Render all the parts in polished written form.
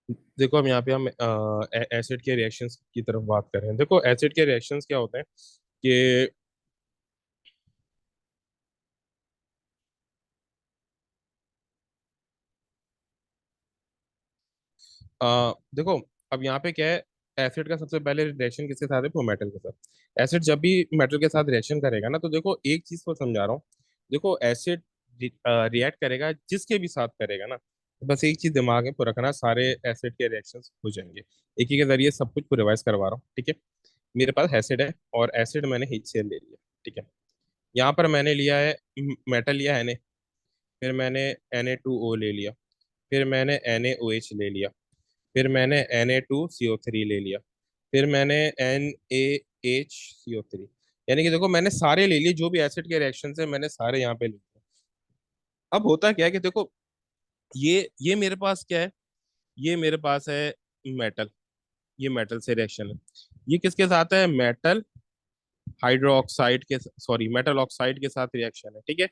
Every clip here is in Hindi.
देखो हम यहाँ पे हम एसिड के रिएक्शंस की तरफ बात कर रहे हैं। देखो एसिड के रिएक्शंस क्या होते हैं कि देखो अब यहाँ पे क्या है, एसिड का सबसे पहले रिएक्शन किसके साथ है? वो मेटल के साथ। एसिड जब भी मेटल के साथ रिएक्शन करेगा ना, तो देखो एक चीज को समझा रहा हूँ। देखो एसिड रिएक्ट करेगा जिसके भी साथ करेगा ना, तो बस एक चीज दिमाग में को रखना, सारे एसिड के रिएक्शंस हो जाएंगे। एक ही के जरिए सब कुछ को रिवाइज करवा रहा हूँ, ठीक है। मेरे पास एसिड है और एसिड मैंने HCl ले लिया, ठीक है। यहाँ पर मैंने लिया है मेटल लिया है Na, फिर मैंने Na2O ले लिया, फिर मैंने NaOH ले लिया, फिर मैंने Na2CO3 ले लिया, फिर मैंने NaHCO3। यानी कि देखो मैंने सारे ले लिए, जो भी एसिड के रिएक्शन है मैंने सारे यहाँ पे ले लिए। अब होता क्या है कि देखो ये मेरे पास क्या है, ये मेरे पास है मेटल, ये मेटल से रिएक्शन है। ये किसके साथ है? मेटल हाइड्रोक्साइड के, सॉरी मेटल ऑक्साइड के साथ रिएक्शन है, ठीक है।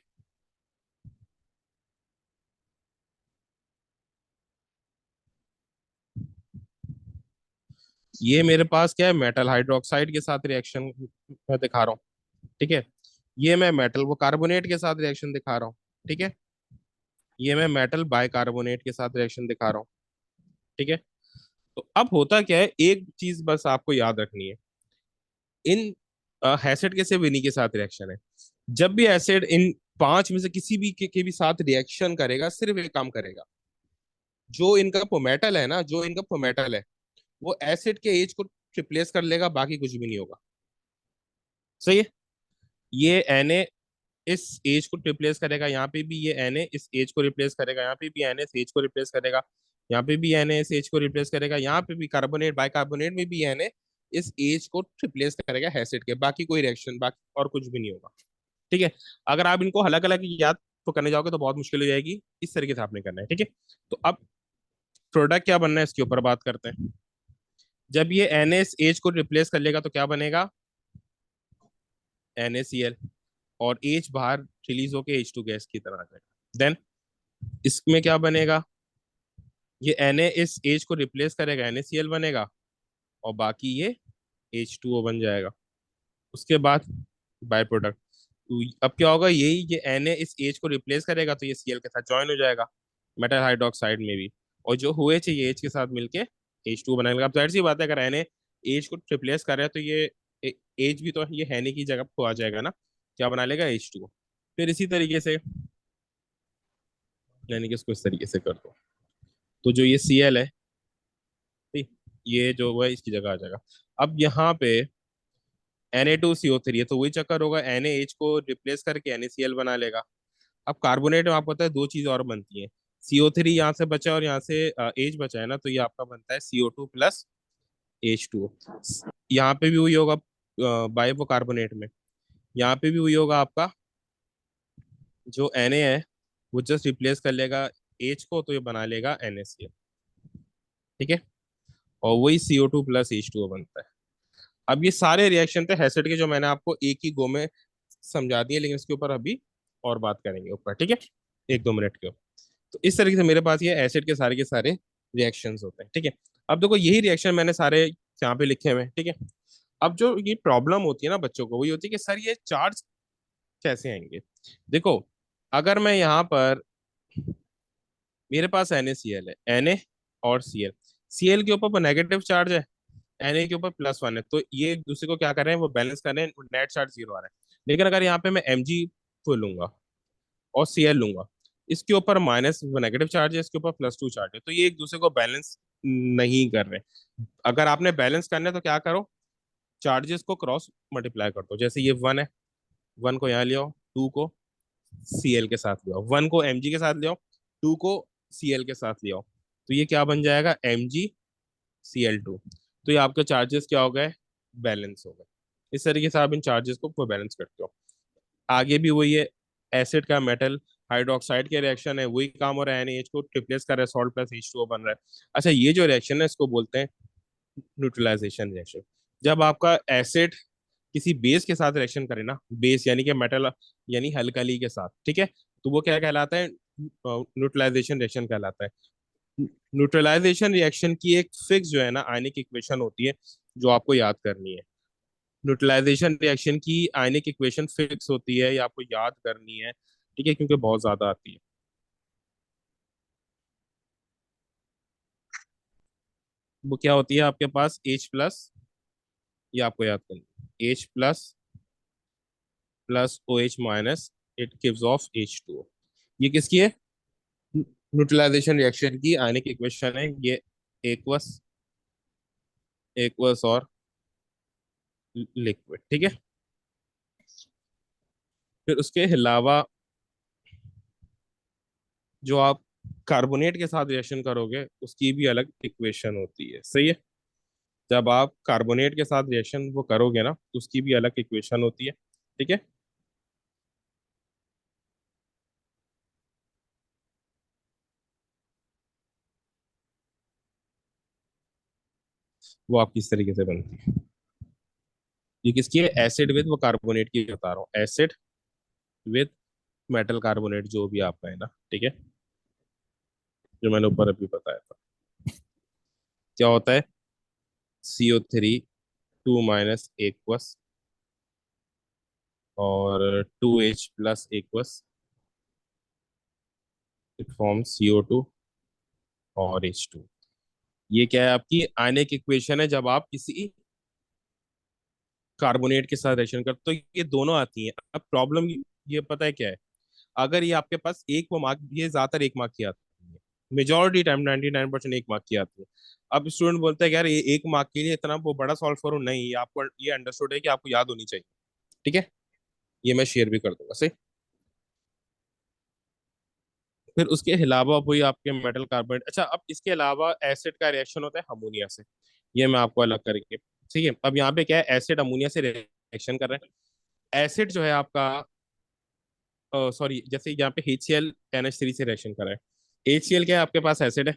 ये मेरे पास क्या है? मेटल हाइड्रोक्साइड के साथ रिएक्शन मैं दिखा रहा हूँ, ठीक है। ये मैं मेटल वो कार्बोनेट के साथ रिएक्शन दिखा रहा हूँ, ठीक है। ये मैं मेटल बाइकार्बोनेट के साथ रिएक्शन दिखा रहा हूँ, ठीक है। तो अब होता क्या है, एक चीज बस आपको याद रखनी है। इन एसिड के सिर्फ इन्हीं के साथ रिएक्शन है। जब भी एसिड इन पांच में से किसी भी के भी साथ रिएक्शन करेगा, सिर्फ एक काम करेगा। जो इनका पोमेटल है ना, जो इनका पोमेटल है, वो एसिड के एज को रिप्लेस कर लेगा, बाकी कुछ भी नहीं होगा। सही है। ये Na इस एज को रिप्लेस करेगा, यहाँ पे भी ये Na इस एज को रिप्लेस करेगा, यहाँ पे भी Na इस एज को रिप्लेस करेगा, यहाँ पे भी Na इस एज को रिप्लेस करेगा, यहाँ पे भी कार्बोनेट बाइकार्बोनेट में भी Na इस एज को रिप्लेस करेगा एसिड के। बाकी कोई रिएक्शन, बाकी और कुछ भी नहीं होगा, ठीक है। अगर आप इनको अलग अलग याद तो करने जाओगे तो बहुत मुश्किल हो जाएगी। इस तरीके से आपने करना है, ठीक है। तो अब प्रोडक्ट क्या बनना है इसके ऊपर बात करते हैं। जब ये Na इस एज को रिप्लेस कर लेगा तो क्या बनेगा? NaCl। और H बाहर रिलीज होके H2 गैस की तरह आ जाएगा। देन इसमें क्या बनेगा? ये Na इस H को रिप्लेस करेगा, NaCl बनेगा, और बाकी ये H2O बन जाएगा। उसके बाद बाय प्रोडक्ट, तो अब क्या होगा, यही ये Na इस H को रिप्लेस करेगा तो ये Cl के साथ ज्वाइन हो जाएगा मेटल हाइड्रोक्साइड में भी, और जो हुए थे ये H के साथ मिलके H2 बनाएगा। अब जाहिर सी बात है, अगर Na H को रिप्लेस कर रहा है तो ये H भी तो ये Na की जगह को आ जाएगा ना, क्या बना लेगा? H2। फिर इसी तरीके से, यानी कि इसको इस तरीके से कर दो, तो जो ये Cl है, ठीक, ये जो है इसकी जगह आ जाएगा। अब यहाँ पे Na2CO3 है, तो वही चक्कर होगा, NaH को रिप्लेस करके NaCl बना लेगा। अब कार्बोनेट में आपको पता है दो चीज और बनती है। CO3 यहाँ से बचा और यहाँ से H बचा है ना, तो ये आपका बनता है CO2 प्लस H2O। यहाँ पे भी वही होगा बाइबो कार्बोनेट में, यहाँ पे भी वही होगा आपका। जो Na है वो जस्ट रिप्लेस कर लेगा H को, तो ये बना लेगा NaCl, ठीक है। और वही CO2 प्लस H2O बनता है। अब ये सारे रिएक्शन थे हैसिड के, जो मैंने आपको एक ही गो में समझा दिए, लेकिन इसके ऊपर अभी और बात करेंगे ऊपर, ठीक है, एक दो मिनट के ऊपर। तो इस तरीके से मेरे पास ये एसिड के सारे रिएक्शंस होते हैं, ठीक है। अब देखो यही रिएक्शन मैंने सारे यहाँ पे लिखे हुए हैं, ठीक है। अब जो ये प्रॉब्लम होती है ना बच्चों को, वही होती है कि सर ये चार्ज कैसे आएंगे। देखो अगर मैं यहाँ पर, मेरे पास NaCl है, Na और Cl के ऊपर नेगेटिव चार्ज है, Na के ऊपर +1 है, तो ये एक दूसरे को क्या कर रहे हैं, वो बैलेंस कर रहे हैं, नेट चार्ज 0 आ रहा है। लेकिन अगर यहाँ पे मैं Mg को लूंगा और Cl लूंगा, इसके ऊपर माइनस नेगेटिव चार्ज है, इसके ऊपर +2 चार्ज है, तो ये एक दूसरे को बैलेंस नहीं कर रहे। अगर आपने बैलेंस करना है तो क्या करो, चार्जेस को क्रॉस मल्टीप्लाई कर दो। जैसे ये 1 है, 1 को यहाँ ले आओ, 2 को Cl के साथ ले आओ, 1 को Mg के साथ ले आओ, 2 को Cl के साथ ले आओ, तो ये क्या बन जाएगा? MgCl2। तो ये आपके चार्जेस क्या हो गए? बैलेंस हो गए। इस तरीके से आप इन चार्जेस को बैलेंस करते हो। आगे भी वही है, एसिड का मेटल हाइड्रोक्साइड के रिएक्शन है, वही काम हो रहा है, NaH को रिप्लेस कर रहा है, सॉल्ट प्लस H2O बन रहा है। अच्छा, ये जो रिएक्शन है इसको बोलते हैं न्यूट्रलाइजेशन रिएक्शन। जब आपका एसिड किसी बेस के साथ रिएक्शन करे ना, बेस यानी कि मेटल यानी अल्कली के साथ, ठीक है, तो वो क्या कहलाता है? न्यूट्रलाइजेशन रिएक्शन कहलाता है। न्यूट्रलाइजेशन रिएक्शन की एक फिक्स जो है ना आयनिक इक्वेशन होती है, जो आपको याद करनी है। न्यूट्रलाइजेशन रिएक्शन की आयनिक इक्वेशन फिक्स होती है, ये आपको याद करनी है, ठीक है, क्योंकि बहुत ज्यादा आती है। वो क्या होती है आपके पास, H+, ये आपको याद करनी है, H++ OH-, it gives off H2O। ये किसकी है, न्यूट्रलाइजेशन रिएक्शन की आयनिक इक्वेशन है ये। एक्वस, एक्वस और लिक्विड, ठीक है। फिर उसके अलावा जो आप कार्बोनेट के साथ रिएक्शन करोगे उसकी भी अलग इक्वेशन होती है, सही है। जब आप कार्बोनेट के साथ रिएक्शन वो करोगे ना तो उसकी भी अलग इक्वेशन होती है, ठीक है। वो आपकी इस तरीके से बनती है। ये किसकी है, एसिड विद, वो कार्बोनेट की बता रहा हूँ, एसिड विद मेटल कार्बोनेट जो भी आपका है ना, ठीक है, जो मैंने ऊपर अभी बताया था। क्या होता है, CO3 2 - और 2H+, इट फॉर्म CO2 और H2। ये क्या है, आपकी आयनिक इक्वेशन है जब आप किसी कार्बोनेट के साथ रिएक्शन करते, तो ये दोनों आती हैं। अब प्रॉब्लम ये पता है क्या है, अगर ये आपके पास एक वो मार्क, ये ज्यादातर एक मार्क की आती है, मेजोरिटी टाइम 99% एक मार्क की आती है। अब स्टूडेंट बोलते हैं कि यार ये एक मार्क के लिए इतना वो बड़ा सॉल्व करो, नहीं, ये आपको ये अंडरस्टूड है कि आपको याद होनी चाहिए, ठीक है। ये मैं शेयर भी कर दूंगा, सही। फिर उसके अलावा वही आपके मेटल कार्बोनेट, अच्छा, अब इसके अलावा एसिड का रिएक्शन होता है अमोनिया से, ये मैं आपको अलग करके, ठीक है। अब यहाँ पे क्या है, एसिड अमोनिया से रिएक्शन कर रहे हैं। एसिड जो है आपका, सॉरी, जैसे यहाँ पे HCl NH3 से रिएक्शन कर रहा है। HCl क्या है आपके पास, एसिड है।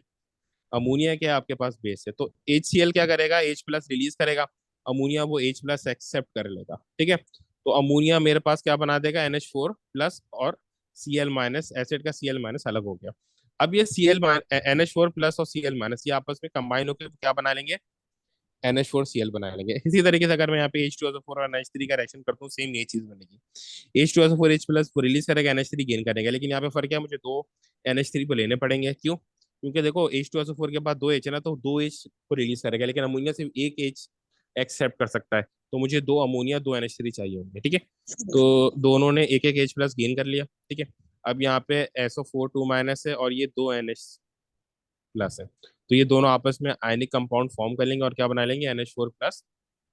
अमोनिया क्या है आपके पास, बेस है। तो HCl क्या करेगा, H+ रिलीज करेगा, अमोनिया वो H+ एक्सेप्ट कर लेगा, ठीक है। तो अमोनिया मेरे पास क्या बना देगा, NH4+ और Cl-, एसिड का Cl- अलग हो गया। अब ये NH4+ और Cl- ये आपस में कंबाइन होकर क्या बना लेंगे, NH4Cl बना लेंगे। इसी तरीके से अगर मैं यहाँ पे H2SO4 और NH3 का रिएक्शन करता हूँ, सेम यही चीज बनेगी। H2SO4 H+ को रिलीज करेगा, NH3 गेन करेगा, लेकिन यहाँ पे फर्क क्या है, मुझे दो NH3 को लेने पड़ेंगे, क्यों, क्योंकि देखो H2SO4 के बाद दो H है ना, तो दो H को रिलीज करेगा, लेकिन अमोनिया सिर्फ एक H एक्सेप्ट कर सकता है। तो मुझे दो अमोनिया दो NH3 चाहिए होंगे, ठीक है। तो दोनों ने एक एक H+ गेन कर लिया, ठीक है। अब यहाँ पे SO4 2- है और ये दो NH+ है, तो ये दोनों आपस में आयनिक कंपाउंड फॉर्म कर लेंगे और क्या बना लेंगे, NH4+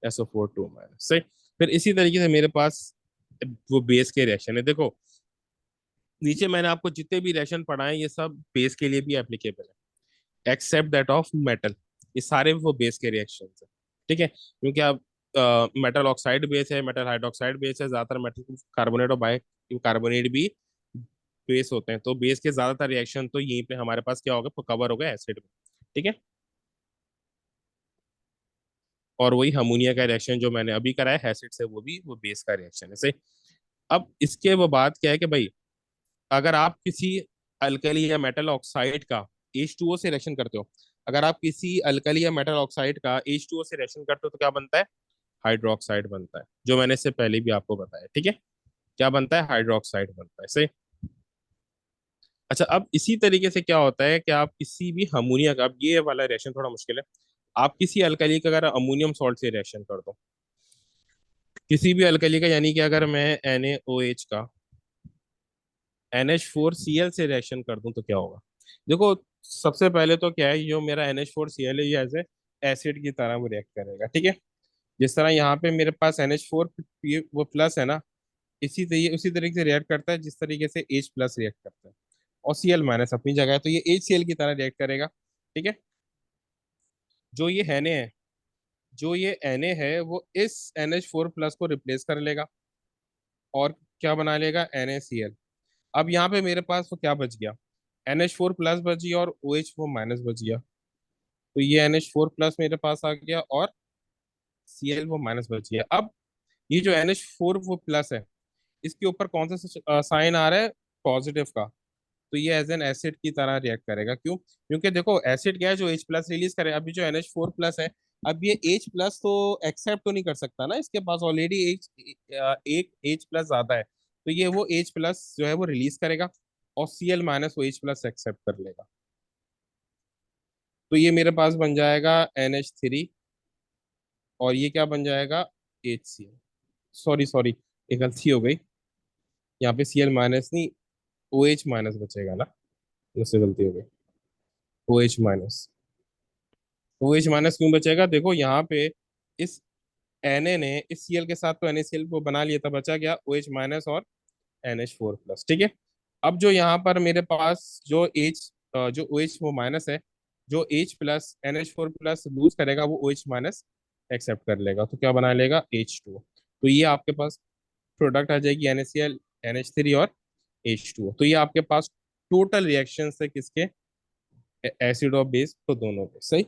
SO4 2- सही। फिर इसी तरीके से मेरे पास वो बेस के रिएक्शन है, देखो नीचे मैंने आपको जितने भी रिएक्शन पढ़ाए ये सब बेस के लिए भी एप्लीकेबल है, एक्सेप्ट दैट ऑफ मेटल, ये सारे वो बेस के रिएक्शन है, ठीक है। क्योंकि अब मेटल ऑक्साइड बेस है, मेटल हाइड्रोक्साइड बेस है, ज्यादातर मेटल कार्बोनेट और बाय कार्बोनेट भी बेस होते हैं, तो बेस के ज्यादातर रिएक्शन तो यहीं पे हमारे पास क्या होगा, कवर होगा एसिड में, ठीक है। और वही अमोनिया का रिएक्शन जो मैंने अभी कराया है एसिड से, वो भी वो बेस का रिएक्शन है, सही। अब इसके वो बात क्या है कि भाई, अगर आप किसी अल्कली या मेटल ऑक्साइड का H2O से रिएक्शन करते हो, अगर आप किसी अल्कली या मेटल ऑक्साइड का H2O से रिएक्शन करते हो तो क्या बनता है, हाइड्रोक्साइड बनता है, जो मैंने इससे पहले भी आपको बताया, ठीक है। क्या बनता है, हाइड्रोक्साइड बनता है, सही। अच्छा, अब इसी तरीके से क्या होता है कि आप किसी भी अमोनिया का, अब ये वाला रिएक्शन थोड़ा मुश्किल है, आप किसी अल्कली का अगर अमोनियम सॉल्ट से रिएक्शन कर दो, किसी भी अल्कली का, यानी कि अगर मैं NaOH का NH4Cl से रिएक्शन कर दूं तो क्या होगा, देखो सबसे पहले तो क्या है, जो मेरा NH4Cl है ये एज ए एसिड की तरह वो रिएक्ट करेगा, ठीक है। जिस तरह यहाँ पे मेरे पास NH4 वो प्लस है ना, उसी तरीके से रिएक्ट करता है जिस तरीके से H+ रिएक्ट करता है, और Cl- अपनी जगह है, तो ये HCl की तरह रिएक्ट करेगा, ठीक है। जो ये Na है, जो ये Na है वो इस NH4+ को रिप्लेस कर लेगा और क्या बना लेगा, NaCl। अब यहाँ पे मेरे पास वो क्या बच गया, NH4+ बच गया और OH वो माइनस बच गया, तो ये NH4+ मेरे पास आ गया और Cl वो माइनस बच गया। अब ये जो NH4 वो प्लस है, इसके ऊपर कौन सा साइन आ रहा है, पॉजिटिव का, तो ये एज एन एसिड की तरह रिएक्ट करेगा। क्यों? क्योंकि देखो एसिड क्या है, जो H प्लस रिलीज करे। अभी जो NH4 प्लस है, अब ये H प्लस तो एक्सेप्ट तो नहीं कर सकता ना, इसके पास ऑलरेडी H, एक H प्लस ज्यादा है, तो ये वो H प्लस जो है वो रिलीज करेगा, और Cl माइनस वो H प्लस एक्सेप्ट कर लेगा। तो ये मेरे पास बन जाएगा NH3, और ये क्या बन जाएगा, HCl। सॉरी सॉरी, एक गलती हो गई, यहाँ पे Cl माइनस नहीं, OH माइनस बचेगा ना, मुझसे गलती हो गई। OH माइनस, OH माइनस क्यों बचेगा, देखो यहाँ पे इस Na ने इस Cl के साथ तो NaCl को बना लिया था, बचा क्या OH माइनस और NH4 प्लस। ठीक है। अब जो यहाँ पर मेरे पास जो H, जो OH वो माइनस है, जो H plus NH4 plus lose करेगा वो OH माइनस एक्सेप्ट कर लेगा, तो क्या बना लेगा H2। तो ये आपके पास प्रोडक्ट आ जाएगी NaCl, NH3 और H2। तो ये आपके पास टोटल रिएक्शन है किसके, एसिड और बेस, तो दोनों पे। सही।